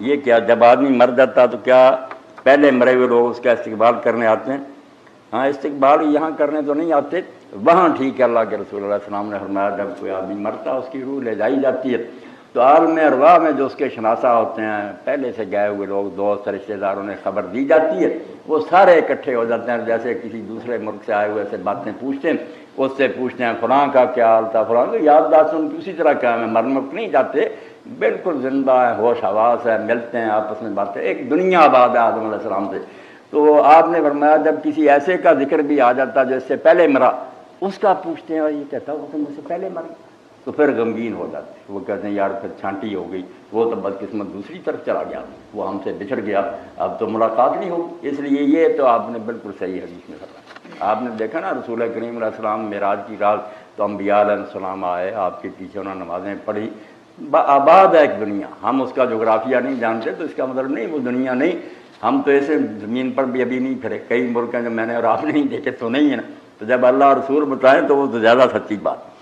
یہ کیا جب آدمی مر جاتا تو کیا پہلے مرے ہوئے لوگ اس کا استقبال کرنے آتے ہیں؟ ہاں استقبال یہاں کرنے تو نہیں آتے، وہاں ٹھیک ہے۔ اللہ کے رسول اللہ علیہ وسلم نے فرمایا جب کوئی آدمی مرتا اس کی روح لے جائی جاتی ہے تو عالم ارواح میں جو اس کے شناسہ ہوتے ہیں، پہلے سے گئے ہوئے لوگ، دوست رشتہ داروں نے خبر دی جاتی ہے، وہ سارے اکٹھے ہو جاتے ہیں، جیسے کسی دوسرے ملک سے آئے ہوئے سے باتیں پوچھتے ہیں، اس سے پوچھتے ہیں فلاں کا کیا حال تھا، فلاں کا یادداشت ان کی اسی طرح قائم ہے، مرمت نہیں جاتے، بالکل زندہ ہے، ہوش حواس ہے، ملتے ہیں آپس میں باتیں، ایک دنیا آباد ہے آدم علیہ السلام سے۔ تو آپ نے فرمایا جب کسی ایسے کا ذکر بھی آ جاتا جو اس سے پہلے مرا، اس کا پوچھتے ہیں اور یہ کہتا وہ تو مجھ سے پہلے مر گیا، تو پھر غمگین ہو جاتے، وہ کہتے ہیں یار پھر چھانٹی ہو گئی، وہ تو بدقسمت دوسری طرف چلا گیا، وہ ہم سے بچھڑ گیا، اب تو ملاقات نہیں ہوگی۔ اس لیے یہ تو آپ نے بالکل صحیح حدیث میں فرمایا۔ آپ نے دیکھا نا رسول کریم علیہ السلام معراج کی رات تو انبیاء علیہ السلام آئے، آپ کے پیچھے انہوں نے نمازیں پڑھی، آباد ہے ایک دنیا، ہم اس کا جغرافیہ نہیں جانتے تو اس کا مطلب نہیں وہ دنیا نہیں، ہم تو ایسے زمین پر بھی ابھی نہیں پھرے، کئی ملک ہیں جو میں نے اور آپ نہیں دیکھے تو نہیں ہے نا، تو جب اللہ رسول بتائیں تو وہ تو زیادہ سچی بات ہے۔